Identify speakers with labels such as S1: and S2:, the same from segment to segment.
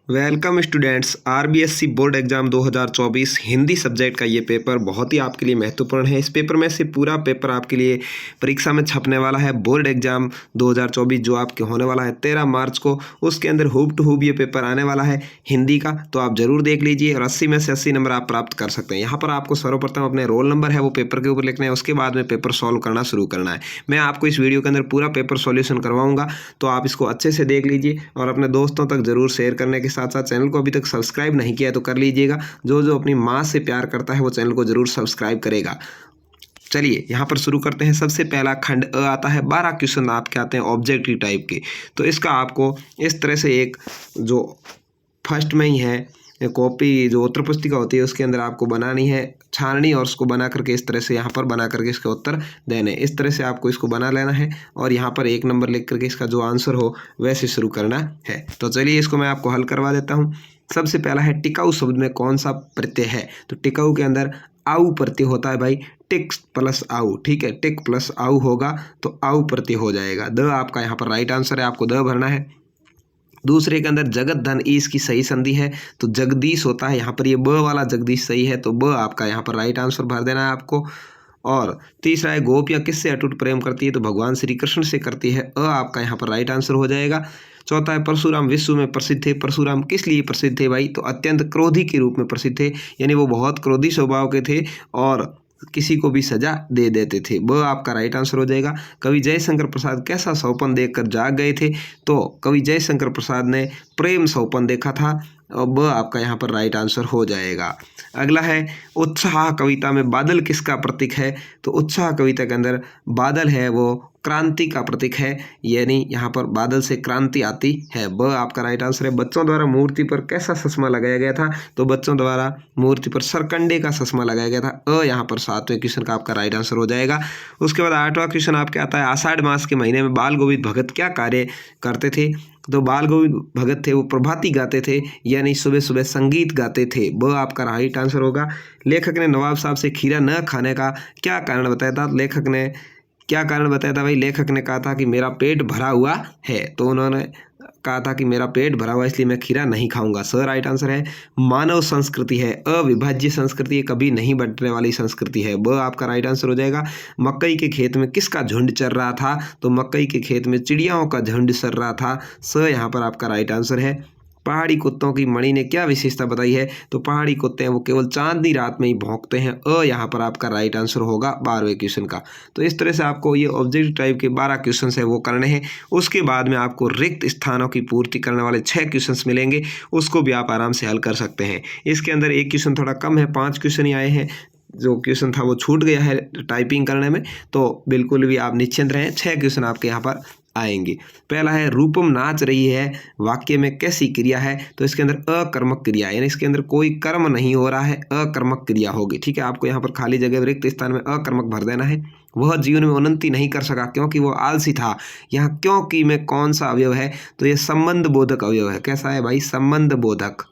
S1: Welcome students. RBSC board exam 2024 Hindi subject का ये paper बहुत ही आपके लिए महत्वपूर्ण है। इस पेपर में से पूरा पेपर आपके लिए परीक्षा में छपने वाला है। बोर्ड एग्जाम 2024 जो आपके होने वाला है 13 मार्च को, उसके अंदर हूब टू हूब ये पेपर आने वाला है हिंदी का। तो आप जरूर देख लीजिए और 80 में से 80 नंबर आप प्राप्त कर सकते हैं। यहाँ पर आपको सर्वप्रथम अपने रोल नंबर है वो पेपर के ऊपर लिखना है, उसके बाद में पेपर सॉल्व करना शुरू करना है। मैं आपको इस वीडियो के अंदर पूरा पेपर सॉल्यूशन करवाऊंगा, तो आप इसको अच्छे से देख लीजिए और अपने दोस्तों तक जरूर शेयर करने के साथ साथ चैनल को अभी तक सब्सक्राइब नहीं किया है तो कर लीजिएगा। जो अपनी माँ से प्यार करता है वो चैनल को जरूर सब्सक्राइब करेगा। चलिए यहाँ पर शुरू करते हैं। सबसे पहला खंड अ आता है। 12 क्वेश्चन आपके आते हैं ऑब्जेक्टिव टाइप के। तो इसका आपको इस तरह से एक जो फर्स्ट में ही है कॉपी जो उत्तर पुस्तिका होती है उसके अंदर आपको बनानी है छाननी, और उसको बना करके इस तरह से यहाँ पर बना करके इसके उत्तर देने। इस तरह से आपको इसको बना लेना है और यहाँ पर 1 नंबर लिख करके इसका जो आंसर हो वैसे शुरू करना है। तो चलिए इसको मैं आपको हल करवा देता हूँ। सबसे पहला है टिकाऊ शब्द में कौन सा प्रत्यय है। तो टिकाऊ के अंदर आऊ प्रत्यय होता है भाई। टिक प्लस आऊ, ठीक है, टिक प्लस आऊ होगा तो आऊ प्रत्यय हो जाएगा। द आपका यहाँ पर राइट आंसर है, आपको द भरना है। दूसरे के अंदर जगत धन ईस की सही संधि है तो जगदीश होता है। यहाँ पर ये ब वाला जगदीश सही है तो ब आपका यहाँ पर राइट आंसर भर देना है आपको। और तीसरा है गोपियाँ किससे अटूट प्रेम करती है तो भगवान श्री कृष्ण से करती है। अ आपका यहाँ पर राइट आंसर हो जाएगा। चौथा है परशुराम विश्व में प्रसिद्ध थे। परशुराम किस लिए प्रसिद्ध थे भाई तो अत्यंत क्रोधी के रूप में प्रसिद्ध थे, यानी वो बहुत क्रोधी स्वभाव के थे और किसी को भी सजा दे देते थे। ब आपका राइट आंसर हो जाएगा। कवि जयशंकर प्रसाद कैसा सौपन देखकर जाग गए थे तो कवि जयशंकर प्रसाद ने प्रेम सौपन देखा था और ब आपका यहाँ पर राइट आंसर हो जाएगा। अगला है उत्साह कविता में बादल किसका प्रतीक है तो उत्साह कविता के अंदर बादल है वो क्रांति का प्रतीक है, यानी यहाँ पर बादल से क्रांति आती है। ब आपका राइट आंसर है। बच्चों द्वारा मूर्ति पर कैसा चश्मा लगाया गया था तो बच्चों द्वारा मूर्ति पर सरकंडे का चश्मा लगाया गया था। अ यहाँ पर 7वें क्वेश्चन का आपका राइट आंसर हो जाएगा। उसके बाद 8वां क्वेश्चन आपके आता है। आषाढ़ मास के महीने में बाल गोविंद भगत क्या कार्य करते थे तो बाल गोविंद भगत थे वो प्रभाती गाते थे, यानी सुबह सुबह संगीत गाते थे। ब आपका राइट आंसर होगा। लेखक ने नवाब साहब से खीरा न खाने का क्या कारण बताया था। लेखक ने क्या कारण बताया था भाई। लेखक ने कहा था कि मेरा पेट भरा हुआ है, तो उन्होंने कहा था कि मेरा पेट भरा हुआ इसलिए मैं खीरा नहीं खाऊंगा। सर राइट आंसर है। मानव संस्कृति है अविभाज्य संस्कृति, कभी नहीं बंटने वाली संस्कृति है। ब आपका राइट आंसर हो जाएगा। मकई के खेत में किसका झुंड चर रहा था तो मकई के खेत में चिड़ियाओं का झुंड चर रहा था। स यहाँ पर आपका राइट आंसर है। पहाड़ी कुत्तों की मणि ने क्या विशेषता बताई है तो पहाड़ी कुत्ते हैं वो केवल चांदनी रात में ही भौंकते हैं। अ यहाँ पर आपका राइट आंसर होगा 12वें क्वेश्चन का। तो इस तरह से आपको ये ऑब्जेक्टिव टाइप के 12 क्वेश्चन है वो करने हैं। उसके बाद में आपको रिक्त स्थानों की पूर्ति करने वाले 6 क्वेश्चन मिलेंगे, उसको भी आप आराम से हल कर सकते हैं। इसके अंदर एक क्वेश्चन थोड़ा कम है, 5 क्वेश्चन ही आए हैं। जो क्वेश्चन था वो छूट गया है टाइपिंग करने में, तो बिल्कुल भी आप निश्चिंत रहें। 6 क्वेश्चन आपके यहाँ पर आएंगे। पहला है रूपम नाच रही है वाक्य में कैसी क्रिया है तो इसके अंदर अकर्मक क्रिया, यानी इसके अंदर कोई कर्म नहीं हो रहा है, अकर्मक क्रिया होगी। ठीक है, आपको यहाँ पर खाली जगह रिक्त स्थान में अकर्मक भर देना है। वह जीवन में उन्नति नहीं कर सका क्योंकि वो आलसी था। यहाँ क्योंकि में कौन सा अवयव है तो ये संबंध बोधक अवयव है। कैसा है भाई संबंध बोधक,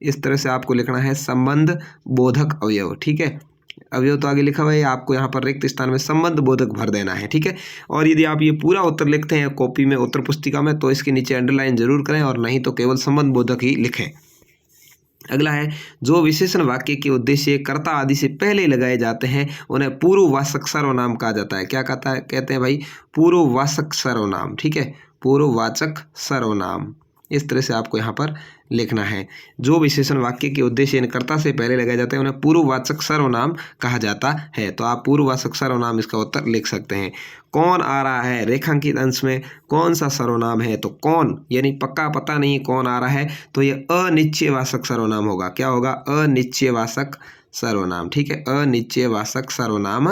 S1: इस तरह से आपको लिखना है संबंध बोधक अवयव। ठीक है, अवयव तो आगे लिखा हुआ है, आपको यहाँ पर रिक्त स्थान में संबंध बोधक भर देना है। ठीक है, और यदि आप ये पूरा उत्तर लिखते हैं कॉपी में उत्तर पुस्तिका में तो इसके नीचे अंडरलाइन जरूर करें और नहीं तो केवल संबंध बोधक ही लिखें। अगला है जो विशेषण वाक्य के उद्देश्य कर्ता आदि से पहले लगाए जाते हैं उन्हें पूर्ववाचक सर्वनाम कहा जाता है। क्या कहते हैं भाई पूर्ववाचक सर्वनाम। ठीक है, पूर्ववाचक सर्वनाम, इस तरह से आपको यहाँ पर लिखना है। जो विशेषण वाक्य के उद्देश्य कर्ता से पहले लगाए जाते हैं उन्हें पूर्ववाचक सर्वनाम कहा जाता है। तो आप पूर्ववाचक सर्वनाम इसका उत्तर लिख सकते हैं। कौन आ रहा है रेखांकित अंश में कौन सा सर्वनाम है तो कौन, यानी पक्का पता नहीं कौन आ रहा है तो ये अनिश्चयवाचक सर्वनाम होगा। क्या होगा अनिश्चयवाचक सर्वनाम। ठीक है, अनिश्चयवाचक सर्वनाम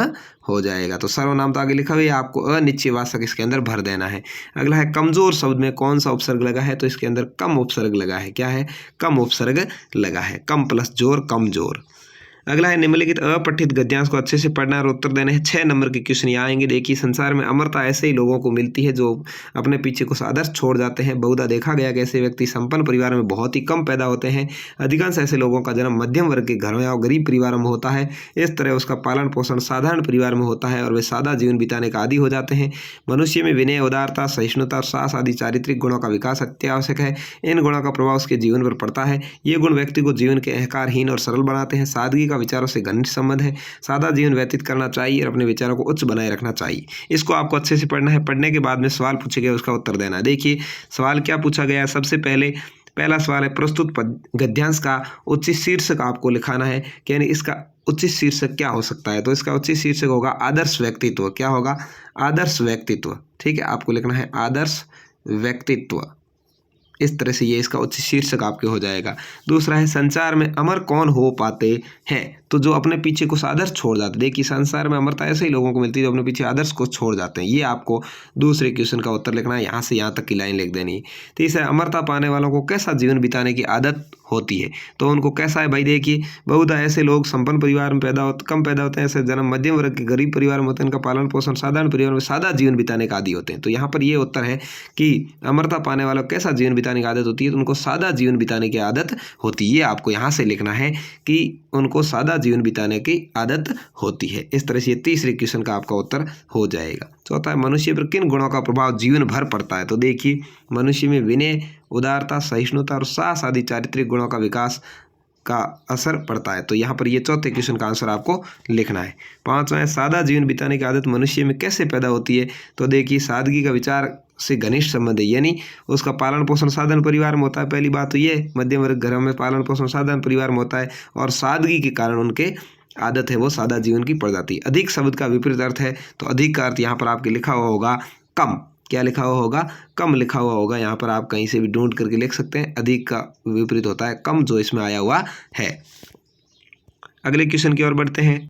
S1: हो जाएगा। तो सर्वनाम तो आगे लिखा हुआ है, आपको अनिश्चयवाचक इसके अंदर भर देना है। अगला है कमजोर शब्द में कौन सा उपसर्ग लगा है तो इसके अंदर कम उपसर्ग लगा है। क्या है कम उपसर्ग लगा है, कम प्लस जोर कमजोर। अगला है निम्नलिखित अपठित गद्यांश को अच्छे से पढ़ना और उत्तर देने हैं। 6 नंबर के क्वेश्चन यहाँ आएंगे। देखिए, संसार में अमरता ऐसे ही लोगों को मिलती है जो अपने पीछे कुछ आदर्श छोड़ जाते हैं। बहुधा देखा गया कि ऐसे व्यक्ति संपन्न परिवार में बहुत ही कम पैदा होते हैं। अधिकांश ऐसे लोगों का जन्म मध्यम वर्ग के घरों या गरीब परिवारों में होता है। इस तरह उसका पालन पोषण साधारण परिवार में होता है और वे सादा जीवन बिताने का आदी हो जाते हैं। मनुष्य में विनय, उदारता, सहिष्णुता और साहस आदि चारित्रिक गुणों का विकास अत्यावश्यक है। इन गुणों का प्रभाव उसके जीवन पर पड़ता है। ये गुण व्यक्ति को जीवन के अहंकारहीन और सरल बनाते हैं। सादगी का विचारों से घनिष्ठ संबंध है। सादा जीवन व्यतीत करना चाहिए और अपने विचारों को उच्च बनाए रखना चाहिए। इसको आपको अच्छे से पढ़ना है। पढ़ने के बाद में सवाल पूछे गए उसका उत्तर देना है। देखिए, सवाल क्या पूछा गया है। सबसे पहला सवाल है, प्रस्तुत गद्यांश का उचित शीर्षक आपको लिखाना है। यानी इसका उचित शीर्षक क्या हो सकता है। तो इसका उचित शीर्षक होगा आदर्श व्यक्तित्व। क्या होगा? आदर्श व्यक्तित्व। ठीक है, आपको लिखना है आदर्श व्यक्तित्व। इस तरह से ये इसका उचित शीर्षक आपके हो जाएगा। दूसरा है, संसार में अमर कौन हो पाते हैं। तो जो अपने पीछे कुछ आदर्श छोड़ जाते हैं। देखिए, संसार में अमरता ऐसे ही लोगों को मिलती है जो अपने पीछे आदर्श को छोड़ जाते हैं। ये आपको दूसरे क्वेश्चन का उत्तर लिखना है। यहाँ से यहाँ तक की लाइन लिख देनी है। तीसरा, अमरता पाने वालों को कैसा जीवन बिताने की आदत होती है। तो उनको कैसा है भाई? देखिए, बहुधा ऐसे लोग संपन्न परिवार में कम पैदा होते हैं। ऐसे जन्म मध्यम वर्ग के गरीब परिवार में होते हैं। इनका पालन पोषण साधारण परिवार में सादा जीवन बिताने का आदी होते हैं। तो यहाँ पर ये उत्तर है कि अमरता पाने वालों को कैसा जीवन बिताने की आदत होती है। तो उनको सादा जीवन बिताने की आदत होती है। ये आपको यहाँ से लिखना है कि उनको सादा जीवन बिताने की आदत होती है। इस तरह से ये तीसरे क्वेश्चन का आपका उत्तर हो जाएगा। चौथा है, मनुष्य पर किन गुणों का प्रभाव जीवन भर पड़ता है। तो देखिए, मनुष्य में विनय, उदारता, सहिष्णुता और साहस आदि चारित्रिक गुणों का विकास का असर पड़ता है। तो यहाँ पर ये चौथे क्वेश्चन का आंसर आपको लिखना है। पांचवा है, सादा जीवन बिताने की आदत मनुष्य में कैसे पैदा होती है। तो देखिए, सादगी का विचार से घनिष्ठ संबंध है। यानी उसका पालन पोषण साधारण परिवार में होता है। पहली बात तो ये, मध्यम वर्ग घरों में पालन पोषण साधारण परिवार में होता है और सादगी के कारण उनके आदत है वो सादा जीवन की पड़ जाती है। अधिक शब्द का विपरीत अर्थ है। तो अधिक का अर्थ यहाँ पर आपके लिखा हुआ होगा कम। क्या लिखा हुआ होगा? कम लिखा हुआ होगा। यहाँ पर आप कहीं से भी ढूंढ करके लिख सकते हैं। अधिक का विपरीत होता है कम, जो इसमें आया हुआ है। अगले क्वेश्चन की ओर बढ़ते हैं।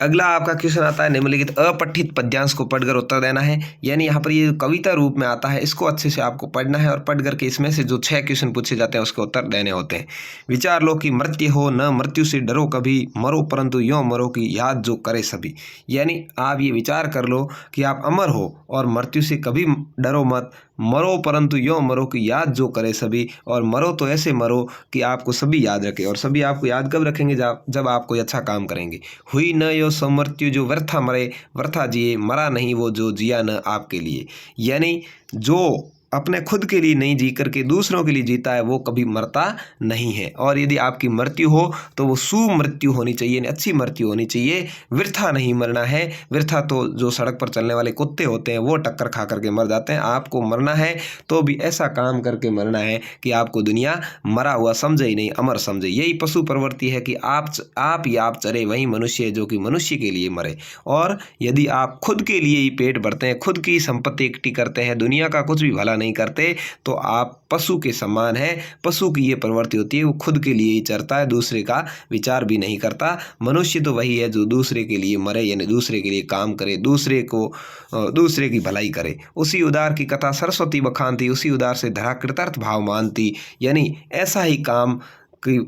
S1: अगला आपका क्वेश्चन आता है, निम्नलिखित अपठित पद्यांश को पढ़कर उत्तर देना है। यानी यहाँ पर ये कविता रूप में आता है। इसको अच्छे से आपको पढ़ना है और पढ़ करके इसमें से जो 6 क्वेश्चन पूछे जाते हैं उसके उत्तर देने होते हैं। विचार लो कि मृत्यु हो न मृत्यु से डरो कभी, मरो परंतु यों मरो कि याद जो करे सभी। यानी आप ये विचार कर लो कि आप अमर हो और मृत्यु से कभी डरो मत। मरो परंतु यों मरो कि याद जो करे सभी। और मरो तो ऐसे मरो कि आपको सभी याद रखे। और सभी आपको याद कब रखेंगे? जब आप कोई अच्छा काम करेंगे। हुई न यो सो मृत्यु जो व्यर्था मरे, व्यर्था जिए मरा नहीं वो जो जिया न आपके लिए। यानी जो अपने खुद के लिए नहीं जी करके दूसरों के लिए जीता है वो कभी मरता नहीं है। और यदि आपकी मृत्यु हो तो वो सुमृत्यु होनी चाहिए, यानी अच्छी मृत्यु होनी चाहिए। वृथा नहीं मरना है। वृथा तो जो सड़क पर चलने वाले कुत्ते होते हैं वो टक्कर खा करके मर जाते हैं। आपको मरना है तो भी ऐसा काम करके मरना है कि आपको दुनिया मरा हुआ समझे ही नहीं, अमर समझे। यही पशु प्रवृत्ति है कि आप चरे, वही मनुष्य है जो कि मनुष्य के लिए मरे। और यदि आप खुद के लिए ही पेट भरते हैं, खुद की संपत्ति इकट्ठी करते हैं, दुनिया का कुछ भी भला नहीं करते, तो आप पशु के समान है। पशु की ये प्रवृत्ति होती है, वो खुद के लिए ही चरता है, दूसरे का विचार भी नहीं करता। मनुष्य तो वही है जो दूसरे के लिए मरे, यानी दूसरे के लिए काम करे, दूसरे की भलाई करे। उसी उदार की कथा सरस्वती बखानती, उसी उदार से धरा कृतार्थ भाव मानती। यानी ऐसा ही काम की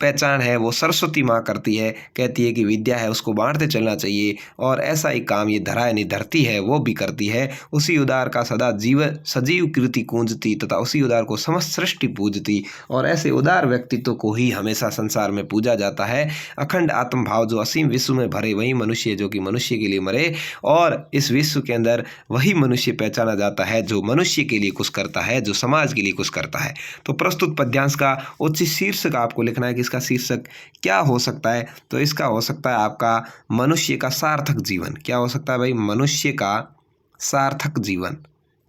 S1: पहचान है वो सरस्वती माँ करती है। कहती है कि विद्या है उसको बांटते चलना चाहिए। और ऐसा ही काम ये धरा यानी धरती है वो भी करती है। उसी उदार का सदा जीवन सजीव कीर्ति गूंजती, तथा उसी उदार को समस्त सृष्टि पूजती। और ऐसे उदार व्यक्तित्व को ही हमेशा संसार में पूजा जाता है। अखंड आत्म भाव जो असीम विश्व में भरे, वही मनुष्य जो कि मनुष्य के लिए मरे। और इस विश्व के अंदर वही मनुष्य पहचाना जाता है जो मनुष्य के लिए कुछ करता है, जो समाज के लिए कुछ करता है। तो प्रस्तुत पद्यांश का उचित शीर्षक आपको लिखना है कि इसका शीर्षक क्या हो सकता है। तो इसका हो सकता है आपका मनुष्य का सार्थक जीवन। क्या हो सकता है भाई? मनुष्य का सार्थक जीवन।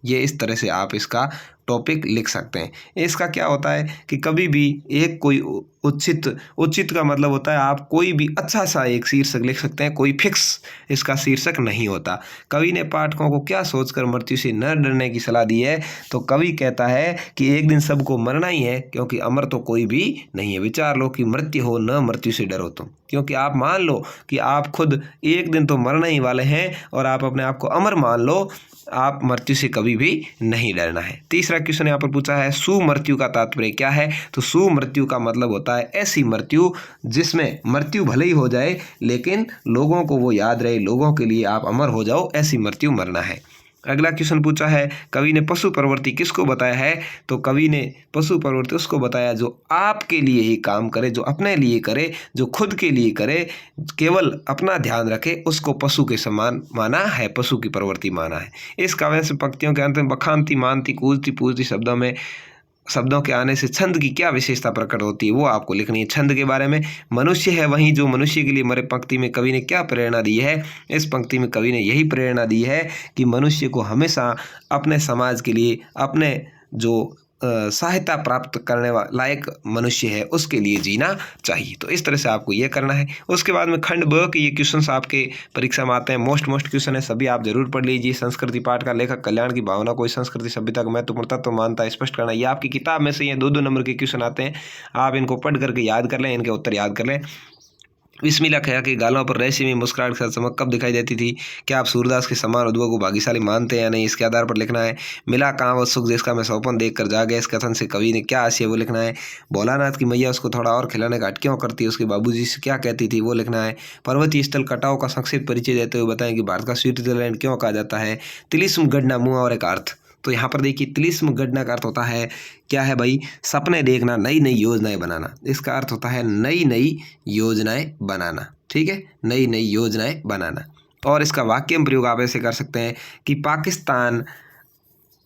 S1: ये इस तरह से आप इसका टॉपिक लिख सकते हैं। इसका क्या होता है कि कभी भी एक कोई उचित का मतलब होता है आप कोई भी अच्छा सा एक शीर्षक लिख सकते हैं, कोई फिक्स इसका शीर्षक नहीं होता। कवि ने पाठकों को क्या सोचकर मृत्यु से न डरने की सलाह दी है। तो कवि कहता है कि एक दिन सबको मरना ही है, क्योंकि अमर तो कोई भी नहीं है। विचार लो कि मृत्यु हो न मृत्यु से डरो तुम, क्योंकि आप मान लो कि आप खुद एक दिन तो मरना ही वाले हैं और आप अपने आप को अमर मान लो। आप मृत्यु से कभी भी नहीं डरना है। तीसरा क्वेश्चन यहाँ पर पूछा है, सुमृत्यु का तात्पर्य क्या है। तो सुमृत्यु का मतलब होता होता है ऐसी मृत्यु जिसमें मृत्यु भले ही हो जाए लेकिन लोगों को वो याद रहे, लोगों के लिए आप अमर हो जाओ, ऐसी मृत्यु मरना है। अगला क्वेश्चन पूछा है, कवि ने पशु प्रवृत्ति किसको बताया है? तो कवि ने पशु प्रवृत्ति उसको बताया जो आपके लिए ही काम करे, जो अपने लिए करे, जो खुद के लिए करे, केवल अपना ध्यान रखे, उसको पशु के समान माना है, पशु की प्रवृत्ति माना है। इस काव्य से पंक्तियों के अंत में बखानती, मानती, कूजती, पूजती शब्दों के आने से छंद की क्या विशेषता प्रकट होती है वो आपको लिखनी है। छंद के बारे में मनुष्य है वहीं जो मनुष्य के लिए मरे पंक्ति में कवि ने क्या प्रेरणा दी है? इस पंक्ति में कवि ने यही प्रेरणा दी है कि मनुष्य को हमेशा अपने समाज के लिए, अपने जो सहायता प्राप्त करने लायक मनुष्य है उसके लिए जीना चाहिए। तो इस तरह से आपको ये करना है। उसके बाद में खंड ब के ये क्वेश्चंस आपके परीक्षा में आते हैं, मोस्ट क्वेश्चन है, सभी आप जरूर पढ़ लीजिए। संस्कृति पाठ का लेखक कल्याण की भावना कोई संस्कृति सभ्यता का महत्वपूर्ण तत्व मानता है, स्पष्ट करना। ये आपकी किताब में से ये 2-2 नंबर के क्वेश्चन आते हैं, आप इनको पढ़ करके याद कर लें, इनके उत्तर याद कर लें। विस्मिला खया की गालों पर रहस्यमयी मुस्कुराहट के साथ चमक कब दिखाई देती थी? क्या आप सूरदास के समान उद्योग को भाग्यशाली मानते हैं या नहीं? इसके आधार पर लिखना है। मिला कहाँ वो सुख जिसका मैं सौपन देख कर जा गया, इस कथन से कवि ने क्या आशय वो लिखना है। भोलानाथ की मैया उसको थोड़ा और खिलाने का हट क्यों करती है, उसके बाबूजी से क्या कहती थी वो लिखना है। पर्वतीय स्थल कटाव का संक्षिप्त परिचय देते हुए बताएं कि भारत का स्विट्जरलैंड क्यों कहा जाता है। तिलिस्म गढ़ना मुँह और एक अर्थ। तो यहाँ पर देखिए तिलिस्म गढ़ना का अर्थ होता है क्या है भाई? सपने देखना, नई नई योजनाएं बनाना। इसका अर्थ होता है नई नई योजनाएं बनाना, ठीक है, नई नई योजनाएं बनाना। और इसका वाक्य में प्रयोग आप ऐसे कर सकते हैं कि पाकिस्तान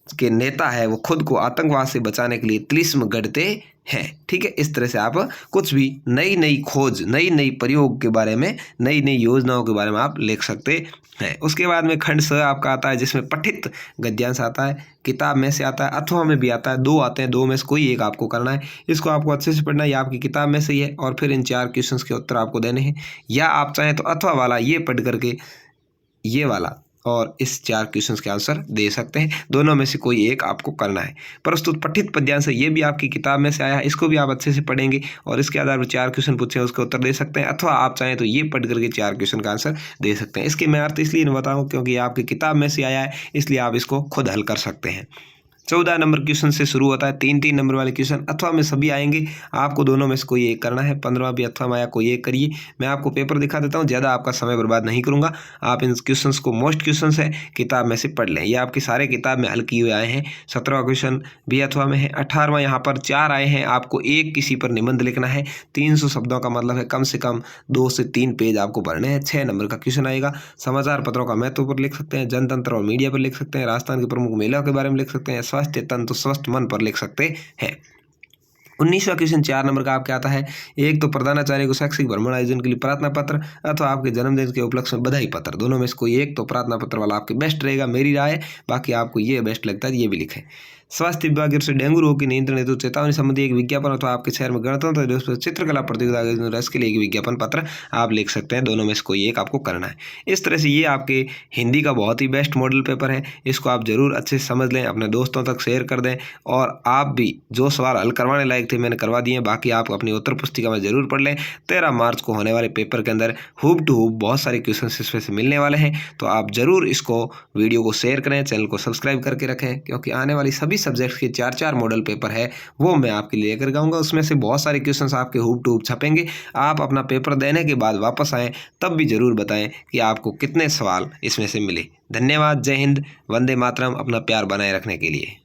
S1: के नेता है वो खुद को आतंकवाद से बचाने के लिए तिलिस्म गढ़ते हैं, ठीक है। इस तरह से आप कुछ भी नई नई खोज, नई नई प्रयोग के बारे में, नई नई योजनाओं के बारे में आप लिख सकते हैं। उसके बाद में खंड स आपका आता है जिसमें पठित गद्यांश आता है, किताब में से आता है, अथवा में भी आता है। 2 आते हैं, 2 में से कोई एक आपको करना है। इसको आपको अच्छे से पढ़ना है, ये आपकी किताब में से ही है और फिर इन 4 क्वेश्चंस के उत्तर आपको देने हैं। या आप चाहें तो अथवा वाला ये पढ़ करके ये वाला और इस 4 क्वेश्चंस के आंसर दे सकते हैं। दोनों में से कोई एक आपको करना है। प्रस्तुत पठित पद्यांश ये भी आपकी किताब में से आया है, इसको भी आप अच्छे से पढ़ेंगे और इसके आधार पर 4 क्वेश्चन पूछे उसके उत्तर दे सकते हैं। अथवा आप चाहें तो ये पढ़ करके 4 क्वेश्चन का आंसर दे सकते हैं। इसके मैं अर्थ इसलिए नहीं बताऊँ क्योंकि ये आपकी किताब में से आया है, इसलिए आप इसको खुद हल कर सकते हैं। 14 नंबर क्वेश्चन से शुरू होता है। 3-3 नंबर वाले क्वेश्चन अथवा में सभी आएंगे, आपको दोनों में से कोई एक करना है। 15वां भी अथवा में आया, कोई एक करिए। मैं आपको पेपर दिखा देता हूँ, ज़्यादा आपका समय बर्बाद नहीं करूँगा। आप इन क्वेश्चंस को, मोस्ट क्वेश्चंस है, किताब में से पढ़ लें। ये आपके सारे किताब में हल किए हुए आए हैं। 17वां क्वेश्चन भी अथवा में है। 18वां यहाँ पर 4 आए हैं, आपको एक किसी पर निबंध लिखना है। 300 शब्दों का मतलब है कम से कम 2 से 3 पेज आपको भरने हैं। 6 नंबर का क्वेश्चन आएगा। समाचार पत्रों का महत्व पर लिख सकते हैं, जनतंत्र और मीडिया पर लिख सकते हैं, राजस्थान के प्रमुख मेलों के बारे में लिख सकते हैं, स्वास्थ्य तंत्र स्वस्थ मन पर लिख सकते हैं। 19वां क्वेश्चन 4 नंबर का आपके आता है। एक तो प्रधानाचार्य को शैक्षिक भ्रमण आयोजन के लिए प्रार्थना पत्र अथवा आपके जन्मदिन के उपलक्ष्य में बधाई पत्र। दोनों में से कोई एक तो प्रार्थना पत्र वाला आपके बेस्ट रहेगा, मेरी राय है। बाकी आपको ये बेस्ट लगता है ये भी लिखें। स्वास्थ्य विभाग की ओर से डेंगू रोग के नियंत्रण हेतु चेतावनी संबंधी एक विज्ञापन अथवा आपके शहर में गणतंत्र दिवस पर चित्रकला प्रतियोगिता के लिए एक विज्ञापन पत्र आप लिख सकते हैं। दोनों में से कोई एक आपको करना है। इस तरह से ये आपके हिंदी का बहुत ही बेस्ट मॉडल पेपर है। इसको आप जरूर अच्छे से समझ लें, अपने दोस्तों तक शेयर कर दें और आप भी जो सवाल हल करवाने लायक थे मैंने करवा दिए। बाकी आप अपनी उत्तर पुस्तिका में जरूर पढ़ लें। 13 मार्च को होने वाले पेपर के अंदर हूब टू हूब बहुत सारे क्वेश्चन इसमें से मिलने वाले हैं। तो आप जरूर इसको वीडियो को शेयर करें, चैनल को सब्सक्राइब करके रखें, क्योंकि आने वाली सभी सब्जेक्ट्स के 4-4 मॉडल पेपर है वो मैं आपके लिए लेकर आऊँगा। उसमें से बहुत सारे क्वेश्चंस आपके हूब टू हूब छपेंगे। आप अपना पेपर देने के बाद वापस आएँ तब भी जरूर बताएं कि आपको कितने सवाल इसमें से मिले। धन्यवाद। जय हिंद, वंदे मातरम। अपना प्यार बनाए रखने के लिए।